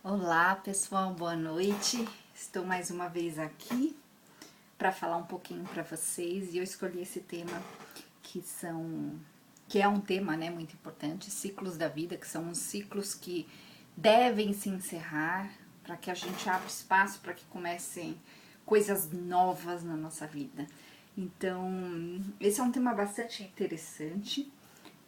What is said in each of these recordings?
Olá pessoal, boa noite. Estou mais uma vez aqui para falar um pouquinho para vocês e eu escolhi esse tema que é um tema, né, muito importante, ciclos da vida, que são os ciclos que devem se encerrar para que a gente abra espaço para que comecem coisas novas na nossa vida. Então, esse é um tema bastante interessante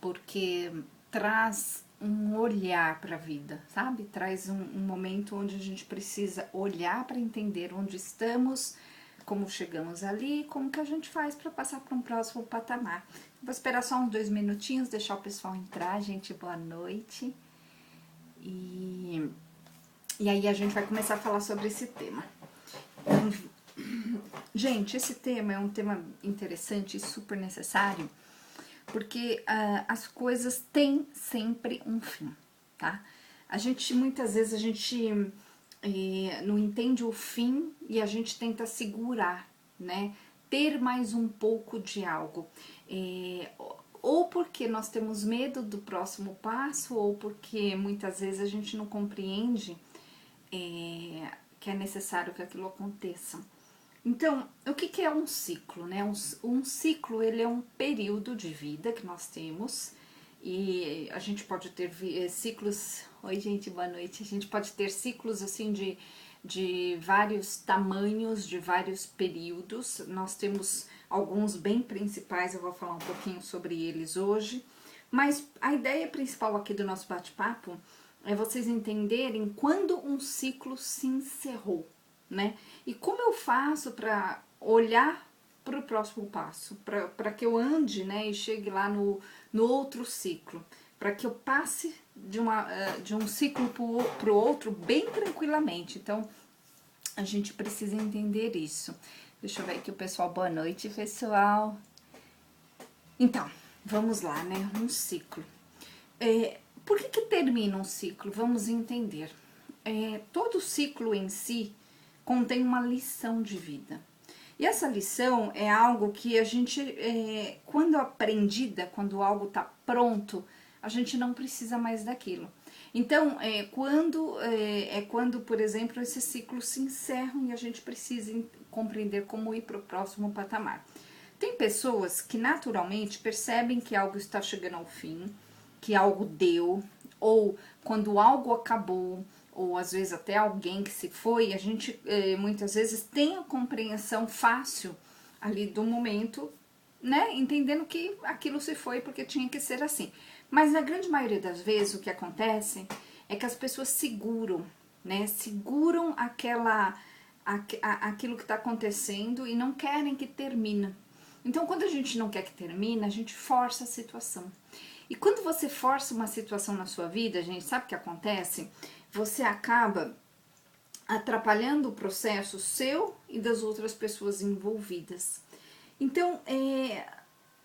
porque traz um olhar para a vida, sabe? Traz um momento onde a gente precisa olhar para entender onde estamos, como chegamos ali, como que a gente faz para passar para um próximo patamar. Vou esperar só uns 2 minutinhos, deixar o pessoal entrar, gente, boa noite. E, e aí a gente vai começar a falar sobre esse tema. Então, gente, esse tema é um tema interessante e super necessário, porque as coisas têm sempre um fim, tá? Muitas vezes a gente não entende o fim e a gente tenta segurar, né? Ter mais um pouco de algo. Ou porque nós temos medo do próximo passo, ou porque muitas vezes a gente não compreende que é necessário que aquilo aconteça. Então, o que é um ciclo, né? Um ciclo, ele é um período de vida que nós temos e a gente pode ter ciclos... Oi, gente, boa noite. A gente pode ter ciclos, assim, de vários tamanhos, de vários períodos. Nós temos alguns bem principais, eu vou falar um pouquinho sobre eles hoje. Mas a ideia principal aqui do nosso bate-papo é vocês entenderem quando um ciclo se encerrou, né? E como eu faço para olhar para o próximo passo, para que eu ande, né, e chegue lá no outro ciclo, para que eu passe de um ciclo para o outro bem tranquilamente. Então, a gente precisa entender isso. Deixa eu ver aqui o pessoal, boa noite, pessoal. Então, vamos lá, né, um ciclo. Por que termina um ciclo? Vamos entender. Todo ciclo em si contém uma lição de vida. E essa lição é algo que a gente, quando aprendida, quando algo está pronto, a gente não precisa mais daquilo. Então, quando, por exemplo, esses ciclos se encerram e a gente precisa compreender como ir para o próximo patamar. Tem pessoas que naturalmente percebem que algo está chegando ao fim, que algo deu, ou quando algo acabou, ou às vezes até alguém que se foi, a gente muitas vezes tem a compreensão fácil ali do momento, né? Entendendo que aquilo se foi porque tinha que ser assim. Mas na grande maioria das vezes o que acontece é que as pessoas seguram, né? Seguram aquilo que está acontecendo e não querem que termine. Então, quando a gente não quer que termine, a gente força a situação. E quando você força uma situação na sua vida, gente, sabe o que acontece? Você acaba atrapalhando o processo seu e das outras pessoas envolvidas. Então,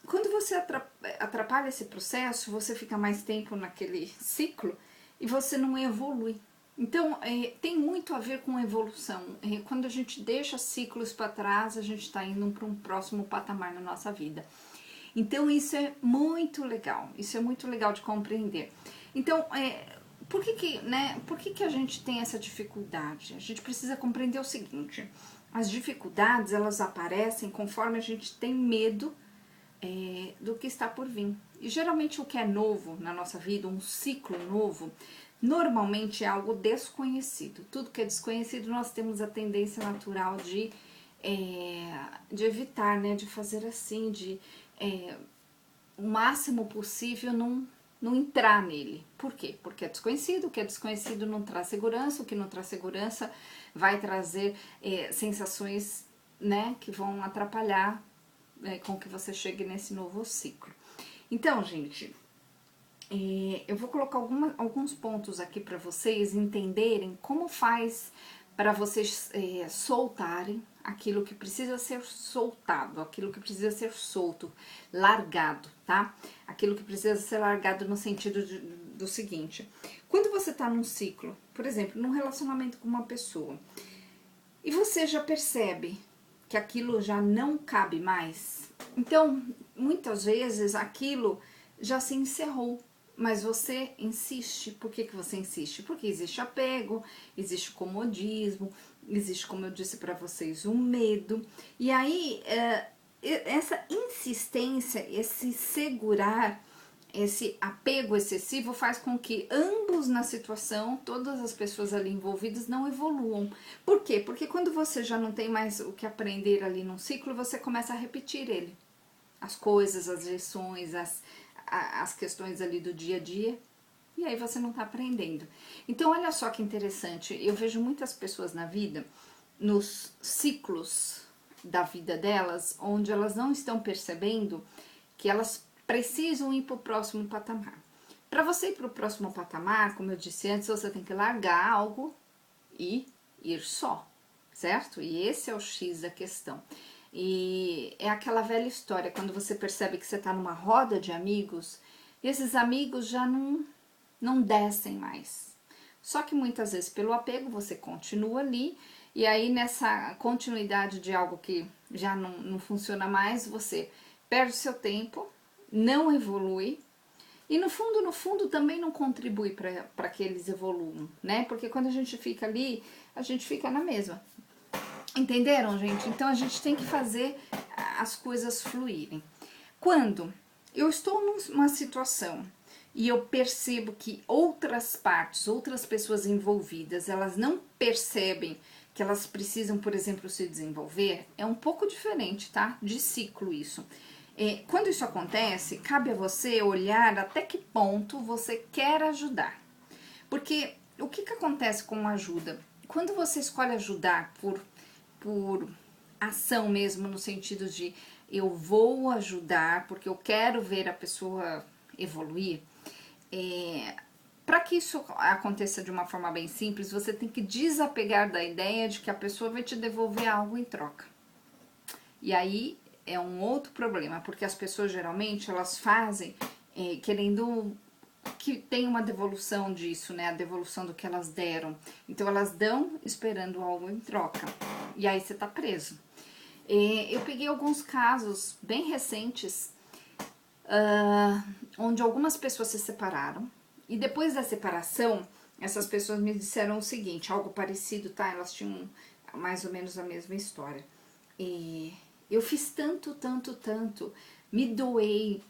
quando você atrapalha esse processo, você fica mais tempo naquele ciclo e você não evolui. Então, tem muito a ver com evolução. Quando a gente deixa ciclos para trás, a gente está indo para um próximo patamar na nossa vida. Então, isso é muito legal. Isso é muito legal de compreender. Então, por que a gente tem essa dificuldade? A gente precisa compreender o seguinte: as dificuldades, elas aparecem conforme a gente tem medo do que está por vir. E geralmente o que é novo na nossa vida, um ciclo novo, normalmente é algo desconhecido. Tudo que é desconhecido nós temos a tendência natural de evitar, né? De fazer assim, o máximo possível não entrar nele. Por quê? Porque é desconhecido, o que é desconhecido não traz segurança, o que não traz segurança vai trazer sensações, né, que vão atrapalhar com que você chegue nesse novo ciclo. Então, gente, eu vou colocar alguns pontos aqui para vocês entenderem como faz para vocês soltarem aquilo que precisa ser soltado, aquilo que precisa ser solto, largado, tá? Aquilo que precisa ser largado no sentido do seguinte: quando você tá num ciclo, por exemplo, num relacionamento com uma pessoa, e você já percebe que aquilo já não cabe mais, então, muitas vezes aquilo já se encerrou. mas você insiste. Por que você insiste? Porque existe apego, existe comodismo, existe, como eu disse para vocês, o medo. E aí, essa insistência, esse segurar, esse apego excessivo faz com que ambos na situação, todas as pessoas ali envolvidas não evoluam. Por quê? Porque quando você já não tem mais o que aprender ali num ciclo, você começa a repetir ele. As coisas, as lições, as questões ali do dia a dia, e aí você não está aprendendo. Então, olha só que interessante, eu vejo muitas pessoas na vida, nos ciclos da vida delas, onde elas não estão percebendo que elas precisam ir para o próximo patamar. Para você ir para o próximo patamar, como eu disse antes, você tem que largar algo e ir só, certo? E esse é o X da questão. E é aquela velha história, quando você percebe que você está numa roda de amigos, e esses amigos já não descem mais. Só que muitas vezes pelo apego você continua ali, e aí nessa continuidade de algo que já não funciona mais, você perde seu tempo, não evolui, e no fundo também não contribui para que eles evoluam, né? Porque quando a gente fica ali, a gente fica na mesma. Entenderam, gente? Então a gente tem que fazer as coisas fluírem. Quando eu estou numa situação e eu percebo que outras partes, outras pessoas envolvidas, elas não percebem que elas precisam, por exemplo, se desenvolver, é um pouco diferente, tá? De ciclo isso. Quando isso acontece, cabe a você olhar até que ponto você quer ajudar. Porque o que acontece com ajuda? Quando você escolhe ajudar por ação mesmo, no sentido de eu vou ajudar porque eu quero ver a pessoa evoluir, para que isso aconteça de uma forma bem simples, você tem que desapegar da ideia de que a pessoa vai te devolver algo em troca. E aí é um outro problema, porque as pessoas geralmente elas fazem querendo que tenha uma devolução disso, né? A devolução do que elas deram. Então elas dão esperando algo em troca. E aí você tá preso. Eu peguei alguns casos bem recentes onde algumas pessoas se separaram. E depois da separação, essas pessoas me disseram o seguinte, algo parecido, tá? Elas tinham mais ou menos a mesma história. Eu fiz tanto, me doei,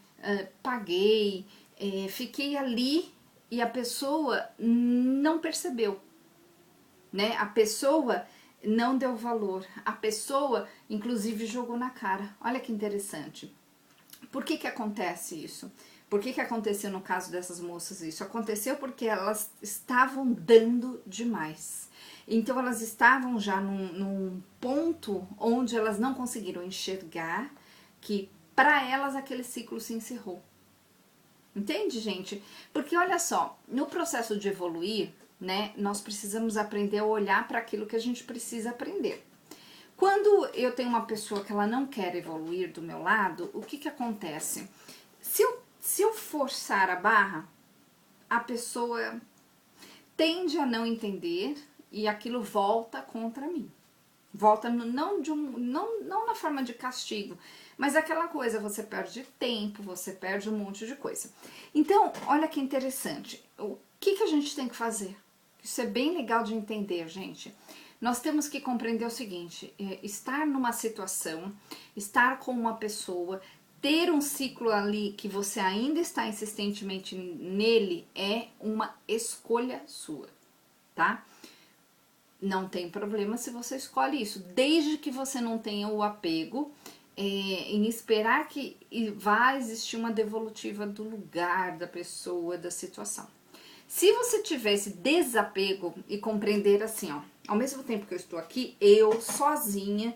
paguei, fiquei ali e a pessoa não percebeu, né? A pessoa não deu valor, a pessoa inclusive jogou na cara. Olha que interessante. Por que acontece isso? Por que aconteceu no caso dessas moças isso? Aconteceu porque elas estavam dando demais. Então elas estavam já num ponto onde elas não conseguiram enxergar que para elas aquele ciclo se encerrou. Entende, gente? Porque olha só, no processo de evoluir, né, nós precisamos aprender a olhar para aquilo que a gente precisa aprender. Quando eu tenho uma pessoa que ela não quer evoluir do meu lado, o que acontece? Se eu forçar a barra, a pessoa tende a não entender e aquilo volta contra mim. Volta não na forma de castigo, mas aquela coisa, você perde tempo, você perde um monte de coisa. Então, olha que interessante, o que a gente tem que fazer? Isso é bem legal de entender, gente. Nós temos que compreender o seguinte, estar numa situação, estar com uma pessoa, ter um ciclo ali que você ainda está insistentemente nele é uma escolha sua, tá? Não tem problema se você escolhe isso, desde que você não tenha o apego em esperar que vá existir uma devolutiva do lugar, da pessoa, da situação. Se você tiver esse desapego e compreender assim, ó, ao mesmo tempo que eu estou aqui, eu sozinha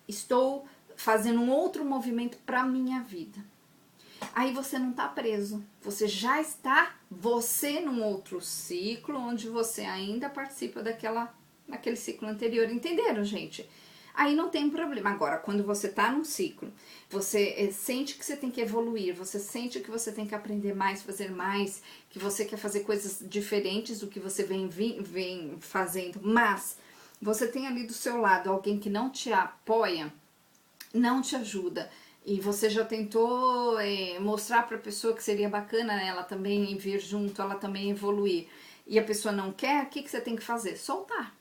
estou fazendo um outro movimento para minha vida. Aí você não tá preso, você já está num outro ciclo, onde você ainda participa daquele ciclo anterior, entenderam, gente? Aí não tem problema. Agora, quando você tá num ciclo, você sente que você tem que evoluir, você sente que você tem que aprender mais, fazer mais, que você quer fazer coisas diferentes do que você vem fazendo, mas você tem ali do seu lado alguém que não te apoia, não te ajuda, e você já tentou mostrar para a pessoa que seria bacana, né, ela também vir junto, ela também evoluir, e a pessoa não quer, o que você tem que fazer? Soltar.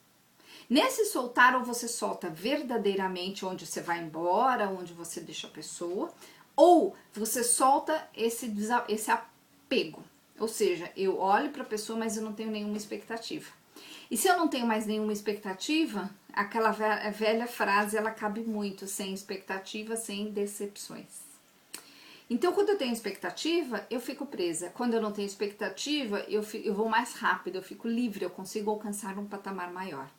Nesse soltar, ou você solta verdadeiramente onde você vai embora, onde você deixa a pessoa, ou você solta esse apego. Ou seja, eu olho para a pessoa, mas eu não tenho nenhuma expectativa. E se eu não tenho mais nenhuma expectativa, aquela velha frase, ela cabe muito, sem expectativa, sem decepções. Então, quando eu tenho expectativa, eu fico presa. Quando eu não tenho expectativa, eu vou mais rápido, eu fico livre, eu consigo alcançar um patamar maior.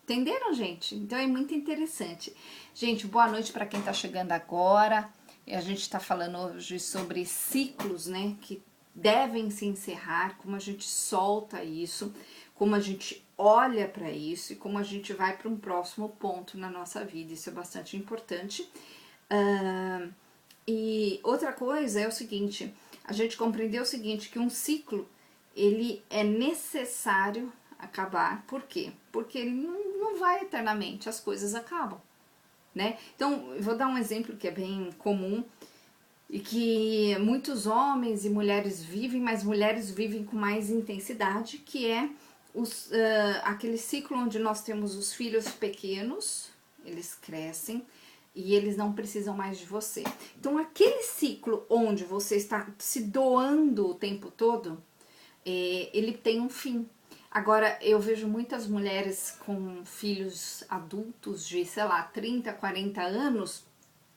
Entenderam, gente? Então é muito interessante. Gente, boa noite para quem tá chegando agora. A gente tá falando hoje sobre ciclos, né, que devem se encerrar, como a gente solta isso, como a gente olha para isso e como a gente vai para um próximo ponto na nossa vida. Isso é bastante importante. E outra coisa é o seguinte, a gente compreendeu o seguinte, que um ciclo, ele é necessário acabar. Por quê? Porque ele não vai eternamente, as coisas acabam, né? Então, eu vou dar um exemplo que é bem comum e que muitos homens e mulheres vivem, mas mulheres vivem com mais intensidade, que é aquele ciclo onde nós temos os filhos pequenos, eles crescem e eles não precisam mais de você. Então, aquele ciclo onde você está se doando o tempo todo, ele tem um fim. Agora, eu vejo muitas mulheres com filhos adultos de, sei lá, 30, 40 anos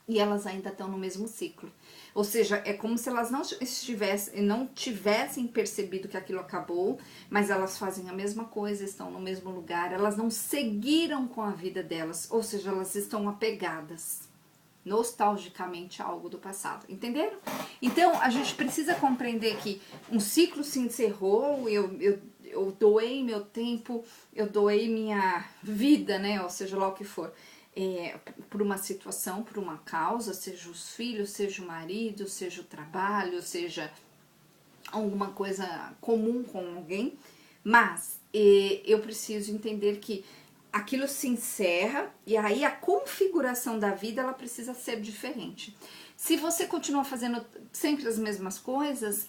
e elas ainda estão no mesmo ciclo. Ou seja, é como se elas não tivessem percebido que aquilo acabou, mas elas fazem a mesma coisa, estão no mesmo lugar, elas não seguiram com a vida delas, ou seja, elas estão apegadas nostalgicamente a algo do passado, entenderam? Então, a gente precisa compreender que um ciclo se encerrou, eu doei meu tempo, eu doei minha vida, né, ou seja lá o que for, por uma situação, por uma causa, seja os filhos, seja o marido, seja o trabalho, seja alguma coisa comum com alguém, mas eu preciso entender que aquilo se encerra e aí a configuração da vida ela precisa ser diferente. Se você continua fazendo sempre as mesmas coisas,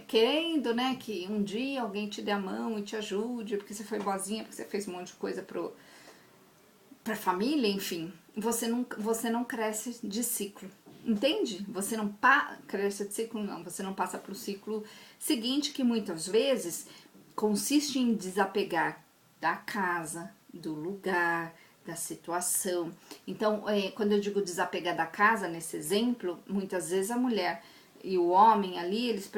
querendo, né, que um dia alguém te dê a mão e te ajude, porque você foi boazinha, porque você fez um monte de coisa pra família, enfim, você não cresce de ciclo. Entende? Você não cresce de ciclo, não. Você não passa para o ciclo seguinte, que muitas vezes consiste em desapegar da casa, do lugar, da situação. Então, quando eu digo desapegar da casa, nesse exemplo, muitas vezes a mulher e o homem ali, eles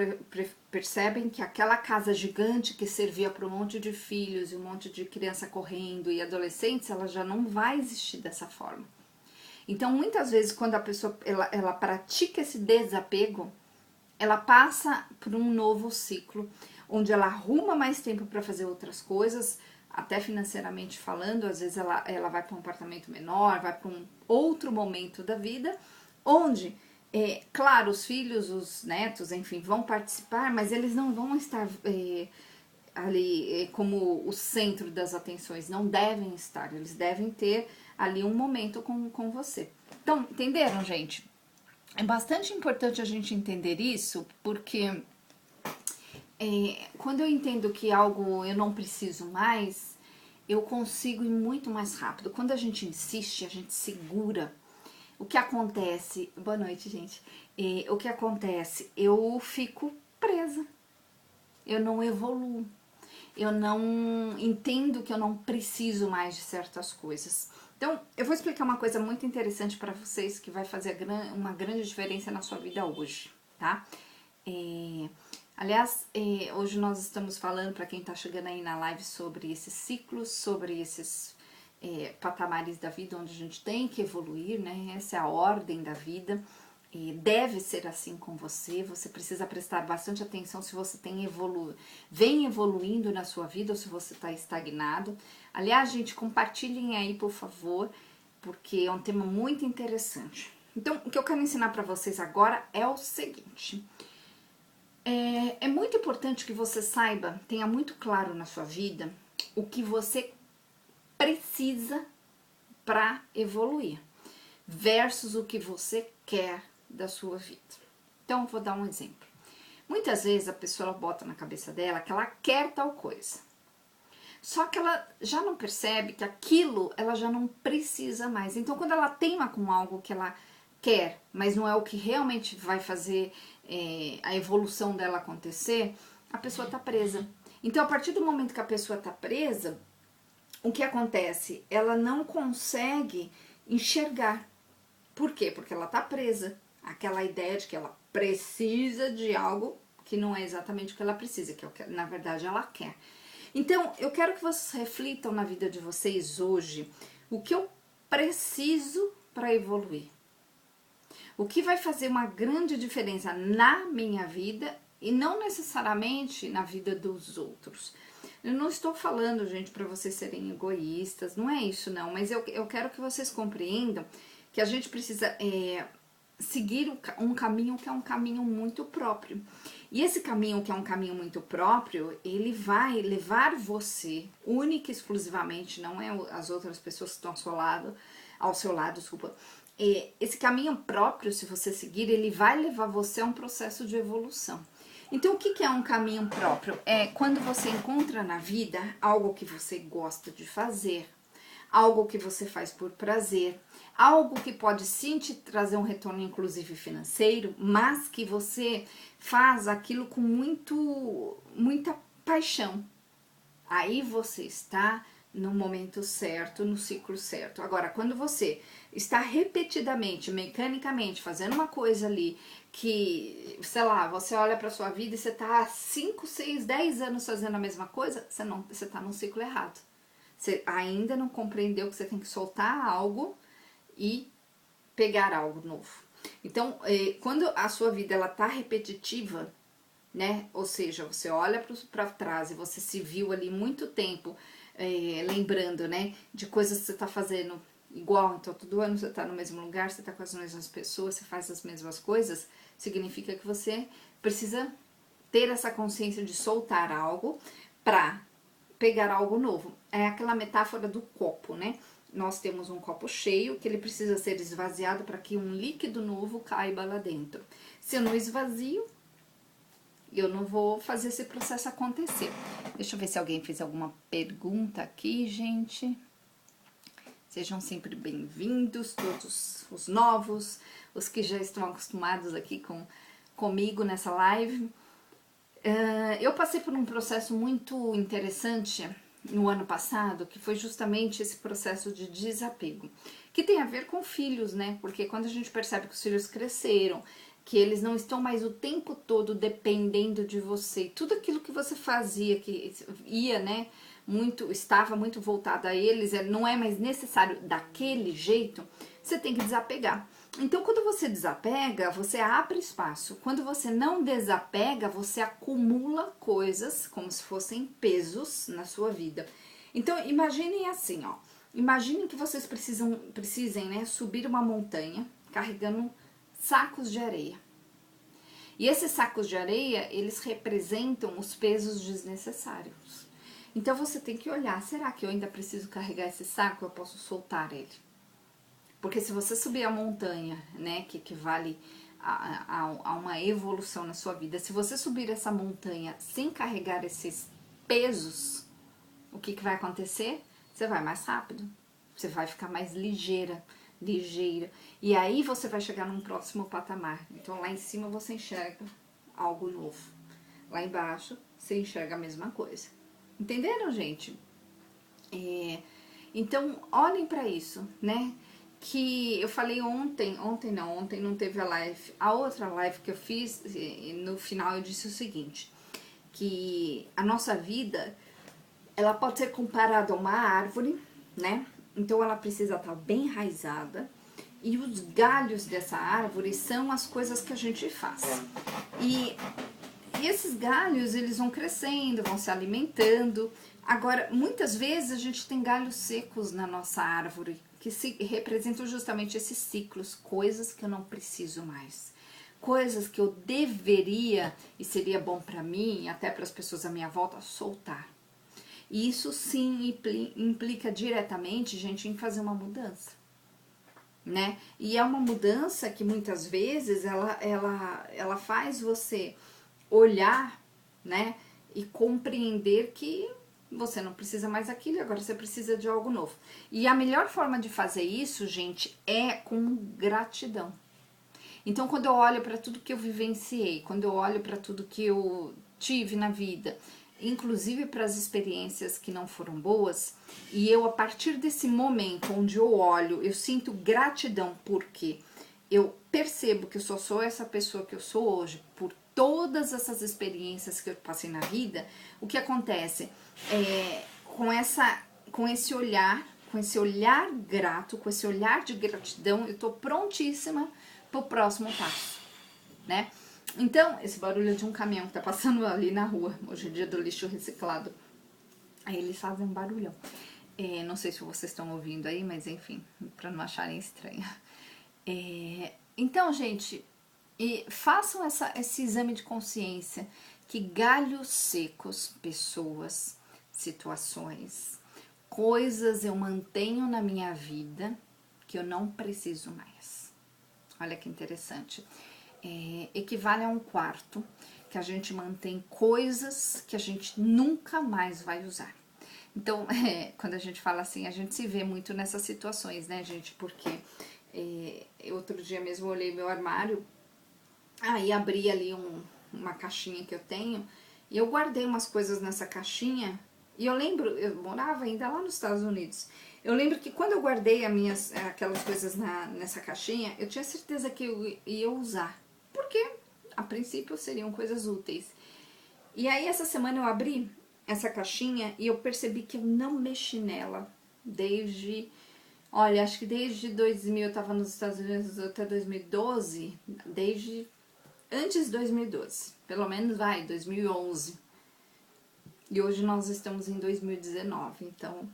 percebem que aquela casa gigante que servia para um monte de filhos e um monte de criança correndo e adolescentes, ela já não vai existir dessa forma. Então, muitas vezes, quando a pessoa ela pratica esse desapego, ela passa por um novo ciclo, onde ela arruma mais tempo para fazer outras coisas, até financeiramente falando, às vezes ela vai para um apartamento menor, vai para um outro momento da vida, onde, claro, os filhos, os netos, enfim, vão participar, mas eles não vão estar ali como o centro das atenções, não devem estar, eles devem ter ali um momento com você. Então, entenderam, gente? É bastante importante a gente entender isso, porque quando eu entendo que algo eu não preciso mais, eu consigo ir muito mais rápido. Quando a gente insiste, a gente segura. O que acontece? Boa noite, gente. O que acontece? Eu fico presa. Eu não evoluo. Eu não entendo que eu não preciso mais de certas coisas. Então, eu vou explicar uma coisa muito interessante para vocês que vai fazer uma grande diferença na sua vida hoje, tá? Aliás, hoje nós estamos falando, para quem tá chegando aí na live, sobre esses ciclos, sobre esses patamares da vida onde a gente tem que evoluir, né? Essa é a ordem da vida. Deve ser assim com você, você precisa prestar bastante atenção se você vem evoluindo na sua vida ou se você está estagnado. Aliás, gente, compartilhem aí, por favor, porque é um tema muito interessante. Então, o que eu quero ensinar para vocês agora é o seguinte. É muito importante que você saiba, tenha muito claro na sua vida, o que você precisa para evoluir, versus o que você quer da sua vida. Então, eu vou dar um exemplo. Muitas vezes a pessoa ela bota na cabeça dela que ela quer tal coisa. Só que ela já não percebe que aquilo ela já não precisa mais. Então, quando ela teima com algo que ela quer, mas não é o que realmente vai fazer a evolução dela acontecer, a pessoa tá presa. Então, a partir do momento que a pessoa tá presa, o que acontece? Ela não consegue enxergar. Por quê? Porque ela tá presa. Aquela ideia de que ela precisa de algo que não é exatamente o que ela precisa, que é o que na verdade ela quer. Então, eu quero que vocês reflitam na vida de vocês hoje o que eu preciso para evoluir. O que vai fazer uma grande diferença na minha vida e não necessariamente na vida dos outros. Eu não estou falando, gente, para vocês serem egoístas, não é isso não, mas eu quero que vocês compreendam que a gente precisa seguir um caminho que é um caminho muito próprio. E esse caminho que é um caminho muito próprio, ele vai levar você, única e exclusivamente, não é as outras pessoas que estão ao seu lado, desculpa. Esse caminho próprio, se você seguir, ele vai levar você a um processo de evolução. Então, o que é um caminho próprio? É quando você encontra na vida algo que você gosta de fazer, algo que você faz por prazer, algo que pode sim te trazer um retorno inclusive financeiro, mas que você faz aquilo com muita paixão. Aí você está no momento certo, no ciclo certo. Agora, quando você está repetidamente, mecanicamente fazendo uma coisa ali que, sei lá, você olha para sua vida e você está há 5, 6, 10 anos fazendo a mesma coisa, você está num ciclo errado. Você ainda não compreendeu que você tem que soltar algo e pegar algo novo. Então, quando a sua vida ela tá repetitiva, né? Ou seja, você olha para trás e você se viu ali muito tempo lembrando, né? De coisas que você tá fazendo igual, então todo ano você tá no mesmo lugar, você tá com as mesmas pessoas, você faz as mesmas coisas, significa que você precisa ter essa consciência de soltar algo para pegar algo novo. É aquela metáfora do copo, né? Nós temos um copo cheio que ele precisa ser esvaziado para que um líquido novo caiba lá dentro. Se eu não esvazio, eu não vou fazer esse processo acontecer. Deixa eu ver se alguém fez alguma pergunta aqui, gente. Sejam sempre bem-vindos, todos os novos, os que já estão acostumados aqui comigo nessa live. Eu passei por um processo muito interessante no ano passado, que foi justamente esse processo de desapego, que tem a ver com filhos, né? Porque quando a gente percebe que os filhos cresceram, que eles não estão mais o tempo todo dependendo de você, tudo aquilo que você fazia, que ia, né, estava muito voltado a eles, não é mais necessário daquele jeito, você tem que desapegar. Então, quando você desapega, você abre espaço. Quando você não desapega, você acumula coisas como se fossem pesos na sua vida. Então, imaginem assim, ó. Imaginem que vocês precisem, né, subir uma montanha carregando sacos de areia. E esses sacos de areia, eles representam os pesos desnecessários. Então, você tem que olhar, será que eu ainda preciso carregar esse saco? Eu posso soltar ele? Porque se você subir a montanha, né, que equivale a uma evolução na sua vida, se você subir essa montanha sem carregar esses pesos, o que vai acontecer? Você vai mais rápido, você vai ficar mais ligeira. E aí você vai chegar num próximo patamar. Então lá em cima você enxerga algo novo. Lá embaixo você enxerga a mesma coisa. Entenderam, gente? Então olhem para isso, né? Que eu falei ontem não teve a live, a outra live que eu fiz, no final eu disse o seguinte, que a nossa vida, ela pode ser comparada a uma árvore, né? Então ela precisa estar bem enraizada, e os galhos dessa árvore são as coisas que a gente faz. E esses galhos, eles vão crescendo, vão se alimentando. Agora, muitas vezes a gente tem galhos secos na nossa árvore, que representam justamente esses ciclos, coisas que eu não preciso mais, coisas que eu deveria e seria bom para mim e até para as pessoas à minha volta soltar. E isso sim implica diretamente, gente, em fazer uma mudança. né? E é uma mudança que muitas vezes ela faz você olhar, né? E compreender que você não precisa mais daquilo, agora você precisa de algo novo. E a melhor forma de fazer isso, gente, é com gratidão. Então, quando eu olho para tudo que eu vivenciei, quando eu olho para tudo que eu tive na vida, inclusive para as experiências que não foram boas, e eu, a partir desse momento onde eu olho, eu sinto gratidão porque eu percebo que eu só sou essa pessoa que eu sou hoje por todas essas experiências que eu passei na vida. O que acontece com esse olhar grato, com esse olhar de gratidão, eu tô prontíssima pro próximo passo, né? Então, esse barulho de um caminhão que tá passando ali na rua, hoje é dia do lixo reciclado, aí eles fazem um barulhão. Não sei se vocês estão ouvindo aí, mas enfim, pra não acharem estranho. Então, gente, façam esse exame de consciência, que galhos secos, pessoas, situações, coisas eu mantenho na minha vida que eu não preciso mais. Olha que interessante. Equivale a um quarto que a gente mantém coisas que a gente nunca mais vai usar. Então, quando a gente fala assim, a gente se vê muito nessas situações, né, gente? Porque outro dia mesmo eu olhei meu armário, aí abri ali uma caixinha que eu tenho, e eu guardei umas coisas nessa caixinha, e eu lembro, eu morava ainda lá nos Estados Unidos, eu lembro que quando eu guardei aquelas coisas nessa caixinha, eu tinha certeza que eu ia usar, porque a princípio seriam coisas úteis. E aí essa semana eu abri essa caixinha e eu percebi que eu não mexi nela desde... Olha, acho que desde 2000, eu tava nos Estados Unidos até 2012, desde antes de 2012, pelo menos 2011. E hoje nós estamos em 2019, então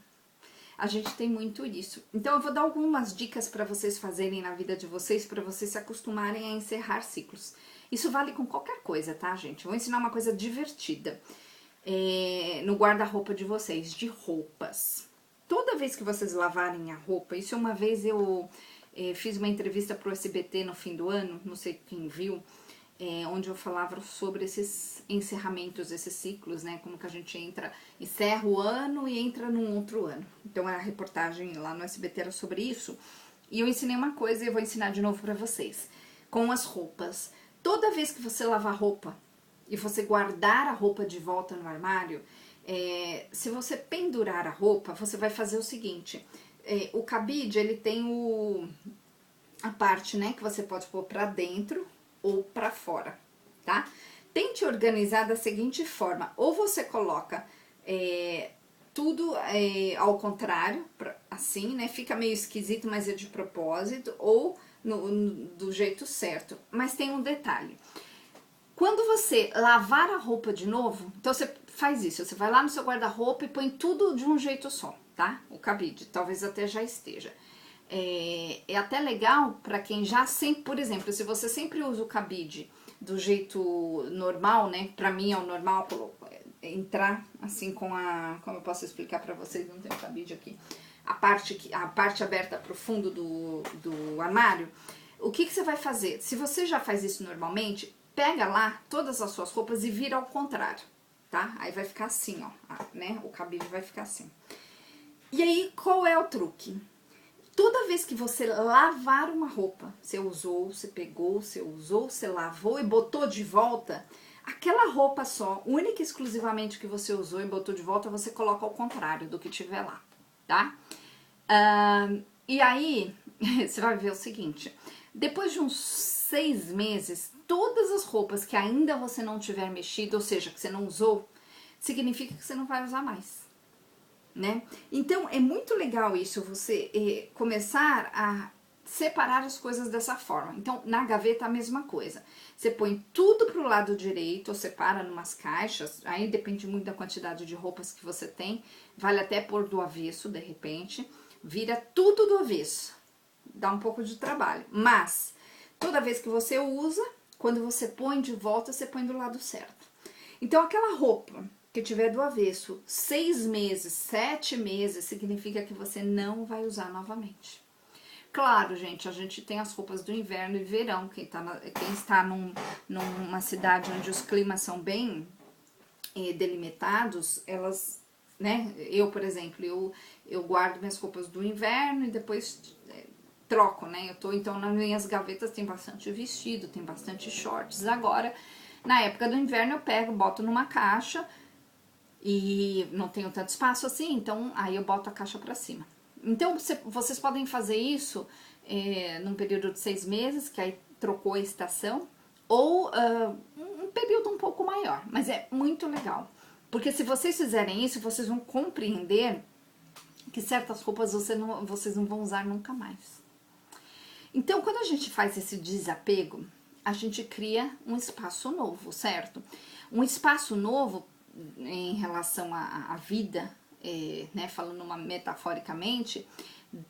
a gente tem muito isso. Então eu vou dar algumas dicas para vocês fazerem na vida de vocês, para vocês se acostumarem a encerrar ciclos. Isso vale com qualquer coisa, tá, gente? Vou ensinar uma coisa divertida no guarda-roupa de vocês, de roupas. Toda vez que vocês lavarem a roupa, isso uma vez eu fiz uma entrevista pro SBT no fim do ano, não sei quem viu, onde eu falava sobre esses encerramentos, esses ciclos, né? Como que a gente encerra o ano e entra num outro ano. Então a reportagem lá no SBT era sobre isso. E eu ensinei uma coisa e eu vou ensinar de novo pra vocês. Com as roupas. Toda vez que você lavar roupa e você guardar a roupa de volta no armário, se você pendurar a roupa, você vai fazer o seguinte. O cabide, ele tem a parte, né, que você pode pôr pra dentro ou pra fora, tá? Tente organizar da seguinte forma, ou você coloca tudo ao contrário, assim, né, fica meio esquisito, mas é de propósito, ou do jeito certo. Mas tem um detalhe, quando você lavar a roupa de novo, então você faz isso, você vai lá no seu guarda-roupa e põe tudo de um jeito só, tá? O cabide, talvez até já esteja. É até legal para quem já sempre, por exemplo, se você sempre usa o cabide do jeito normal, né? Pra mim é o normal entrar assim como eu posso explicar pra vocês, não tem o cabide aqui, a parte aberta pro fundo do armário. O que você vai fazer? Se você já faz isso normalmente, pega lá todas as suas roupas e vira ao contrário, tá? Aí vai ficar assim, ó, né? O cabide vai ficar assim. E aí, qual é o truque? Toda vez que você lavar uma roupa, você usou, você pegou, você usou, você lavou e botou de volta, aquela roupa só, única e exclusivamente que você usou e botou de volta, você coloca ao contrário do que tiver lá, tá? E aí, você vai ver o seguinte, depois de uns 6 meses, todas as roupas que ainda você não tiver mexido, ou seja, que você não usou, significa que você não vai usar mais. Né? Então é muito legal isso, você começar a separar as coisas dessa forma. Então na gaveta a mesma coisa, você põe tudo pro lado direito, ou separa numas caixas, aí depende muito da quantidade de roupas que você tem, vale até pôr do avesso de repente, vira tudo do avesso, dá um pouco de trabalho, mas toda vez que você usa, quando você põe de volta, você põe do lado certo. Então aquela roupa que tiver do avesso 6 meses, 7 meses, significa que você não vai usar novamente. Claro, gente, a gente tem as roupas do inverno e verão. Quem está numa cidade onde os climas são bem delimitados, elas, né? Eu, por exemplo, eu guardo minhas roupas do inverno e depois troco, né? Então, nas minhas gavetas tem bastante vestido, tem bastante shorts. Agora, na época do inverno, eu pego, boto numa caixa e não tenho tanto espaço assim, então aí eu boto a caixa pra cima. Então, vocês podem fazer isso num período de 6 meses, que aí trocou a estação, ou um período um pouco maior, mas é muito legal. Porque se vocês fizerem isso, vocês vão compreender que certas roupas vocês não vão usar nunca mais. Então, quando a gente faz esse desapego, a gente cria um espaço novo, certo? Um espaço novo em relação à vida, né, falando metaforicamente,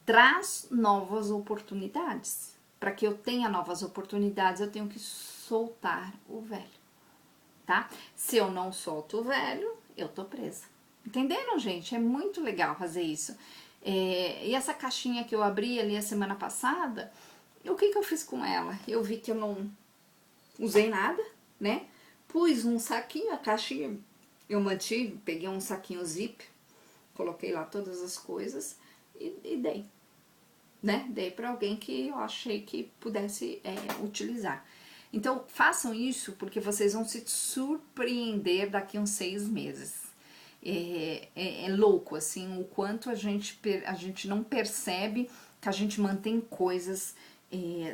traz novas oportunidades. Para que eu tenha novas oportunidades, eu tenho que soltar o velho, tá? Se eu não solto o velho, eu tô presa. Entenderam, gente? É muito legal fazer isso. E essa caixinha que eu abri ali a semana passada, o que eu fiz com ela? Eu vi que eu não usei nada, né? Pus um saquinho, a caixinha eu mantive, peguei um saquinho zip, coloquei lá todas as coisas e dei, né? Dei para alguém que eu achei que pudesse utilizar. Então, façam isso porque vocês vão se surpreender daqui a uns 6 meses. É louco, assim, o quanto a gente não percebe que a gente mantém coisas,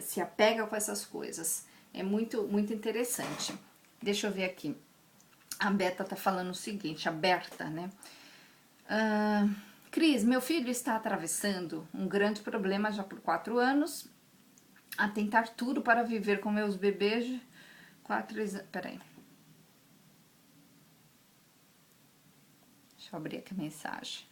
se apega com essas coisas. É muito, muito interessante. Deixa eu ver aqui. A Beta tá falando o seguinte, a Berta, né? Cris, meu filho está atravessando um grande problema já por 4 anos, a tentar tudo para viver com meus bebês. 4 anos. Peraí. Deixa eu abrir aqui a mensagem.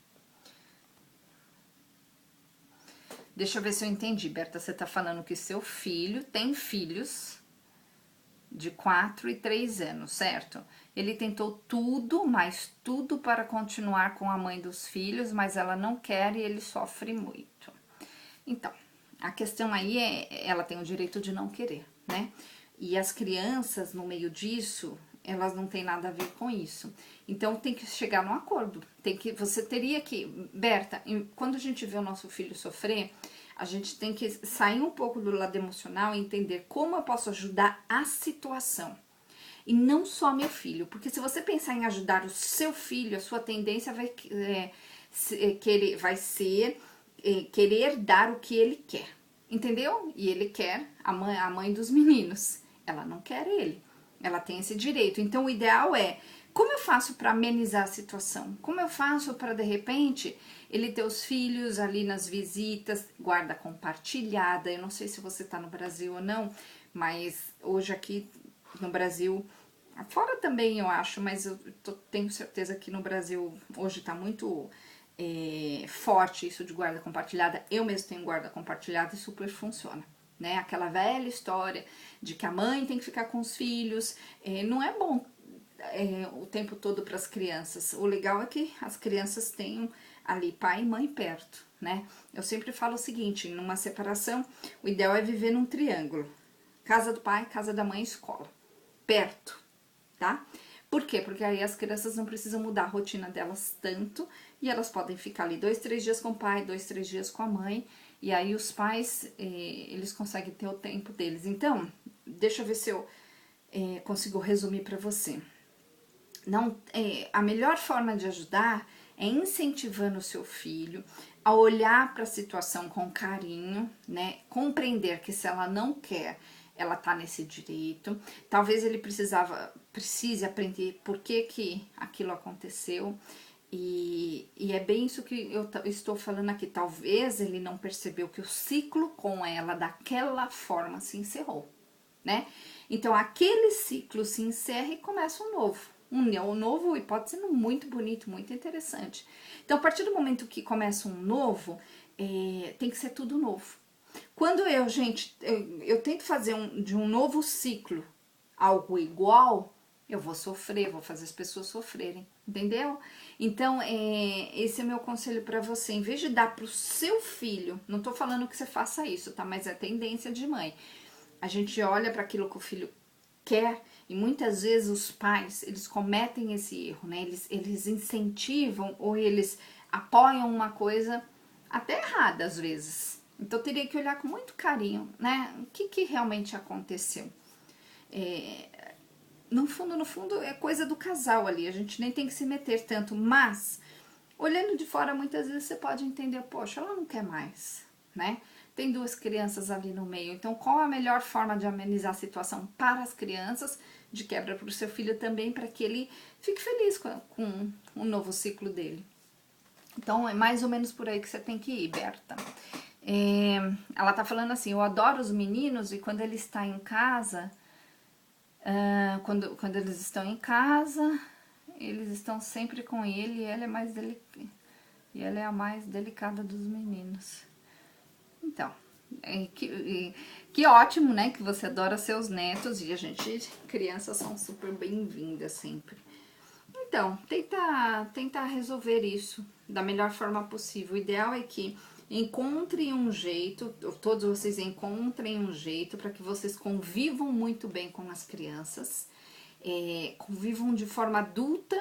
Deixa eu ver se eu entendi, Berta. Você tá falando que seu filho tem filhos de 4 e 3 anos, certo? Ele tentou tudo, mas tudo para continuar com a mãe dos filhos, mas ela não quer e ele sofre muito. Então, a questão aí ela tem o direito de não querer, né? E as crianças, no meio disso, elas não têm nada a ver com isso. Então, tem que chegar num acordo. Você teria que... Berta, quando a gente vê o nosso filho sofrer, a gente tem que sair um pouco do lado emocional e entender como eu posso ajudar a situação. E não só meu filho, porque se você pensar em ajudar o seu filho, a sua tendência vai ser querer dar o que ele quer, entendeu? E ele quer a mãe dos meninos, ela não quer ele, ela tem esse direito. Então o ideal é, como eu faço para amenizar a situação? Como eu faço para, de repente, ele ter os filhos ali nas visitas, guarda compartilhada? Eu não sei se você tá no Brasil ou não, mas hoje aqui no Brasil, fora também eu acho, mas eu tenho certeza que no Brasil hoje tá muito forte isso de guarda compartilhada. Eu mesmo tenho guarda compartilhada e super funciona, né? Aquela velha história de que a mãe tem que ficar com os filhos, não é bom o tempo todo para as crianças. O legal é que as crianças tenham ali pai e mãe perto, né? Eu sempre falo o seguinte, numa separação, o ideal é viver num triângulo. Casa do pai, casa da mãe, escola. Perto, tá? Por quê? Porque aí as crianças não precisam mudar a rotina delas tanto e elas podem ficar ali 2, 3 dias com o pai, 2, 3 dias com a mãe, e aí os pais, eles conseguem ter o tempo deles. Então, deixa eu ver se eu consigo resumir para você. A melhor forma de ajudar é incentivando o seu filho a olhar para a situação com carinho, né? Compreender que se ela não quer, ela tá nesse direito. Talvez ele precise aprender por que aquilo aconteceu. E é bem isso que eu estou falando aqui. Talvez ele não percebeu que o ciclo com ela daquela forma se encerrou, né? Então aquele ciclo se encerra e começa um novo. Um novo e pode ser muito bonito, muito interessante. Então, a partir do momento que começa um novo, tem que ser tudo novo. Quando eu tento fazer de um novo ciclo algo igual, eu vou sofrer, vou fazer as pessoas sofrerem, entendeu? Então, esse é meu conselho para você. Em vez de dar pro seu filho, não tô falando que você faça isso, tá? Mas é tendência de mãe. A gente olha para aquilo que o filho quer e muitas vezes os pais, eles cometem esse erro, né? Eles incentivam ou eles apoiam uma coisa até errada às vezes. Então, teria que olhar com muito carinho, né? O que realmente aconteceu. No fundo, é coisa do casal ali, a gente nem tem que se meter tanto, mas olhando de fora, muitas vezes você pode entender, poxa, ela não quer mais, né? Tem duas crianças ali no meio, então qual a melhor forma de amenizar a situação para as crianças, de quebra para o seu filho também, para que ele fique feliz com o novo ciclo dele. Então é mais ou menos por aí que você tem que ir, Berta. Ela tá falando assim, eu adoro os meninos e quando ele está em casa... quando eles estão em casa, eles estão sempre com ele e ela é a mais delicada dos meninos. Então, que ótimo, né? Que você adora seus netos e crianças são super bem-vindas sempre. Então, tentar resolver isso da melhor forma possível. O ideal é que encontrem um jeito, todos vocês encontrem um jeito para que vocês convivam muito bem com as crianças, convivam de forma adulta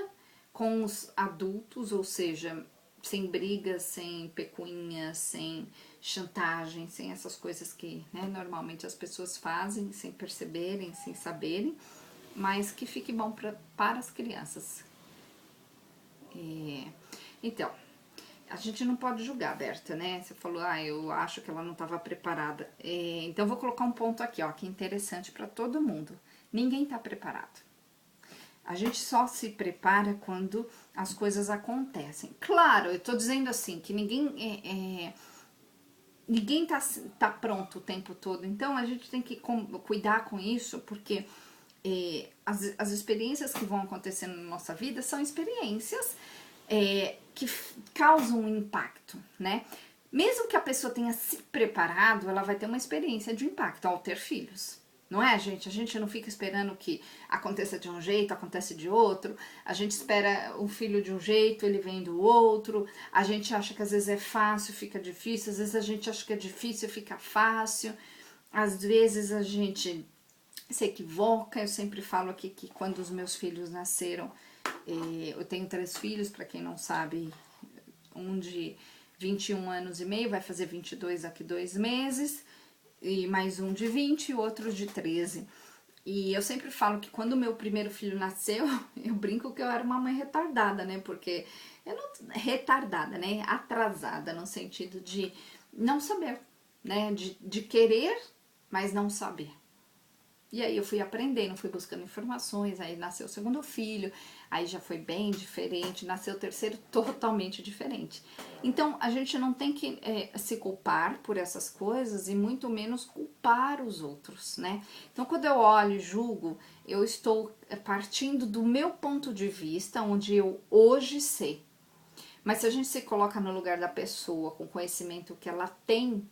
com os adultos, ou seja, sem brigas, sem pecuinhas, sem chantagem, sem essas coisas que, né, normalmente as pessoas fazem sem perceberem, sem saberem, mas que fique bom para as crianças. Então, a gente não pode julgar, Berta, né? Você falou, eu acho que ela não estava preparada. Então, vou colocar um ponto aqui, ó, que é interessante para todo mundo. Ninguém está preparado. A gente só se prepara quando as coisas acontecem. Claro, eu tô dizendo assim, que ninguém tá pronto o tempo todo. Então, a gente tem que cuidar com isso, porque as experiências que vão acontecendo na nossa vida são experiências que causam um impacto, né? Mesmo que a pessoa tenha se preparado, ela vai ter uma experiência de impacto ao ter filhos. Não é, gente? A gente não fica esperando que aconteça de um jeito, acontece de outro. A gente espera um filho de um jeito, ele vem do outro. A gente acha que às vezes é fácil, fica difícil. Às vezes a gente acha que é difícil, fica fácil. Às vezes a gente se equivoca. Eu sempre falo aqui que quando os meus filhos nasceram, eu tenho 3 filhos, para quem não sabe, um de 21 anos e meio, vai fazer 22 daqui 2 meses, e mais um de 20 e outro de 13. E eu sempre falo que quando o meu primeiro filho nasceu, eu brinco que eu era uma mãe retardada, né? Porque retardada, né? Atrasada, no sentido de não saber, né? De querer, mas não saber. E aí eu fui aprendendo, fui buscando informações, aí nasceu o segundo filho, aí já foi bem diferente, nasceu o terceiro totalmente diferente. Então a gente não tem que se culpar por essas coisas e muito menos culpar os outros, né? Então quando eu olho e julgo, eu estou partindo do meu ponto de vista, onde eu hoje sei. Mas se a gente se coloca no lugar da pessoa, com o conhecimento que ela tem,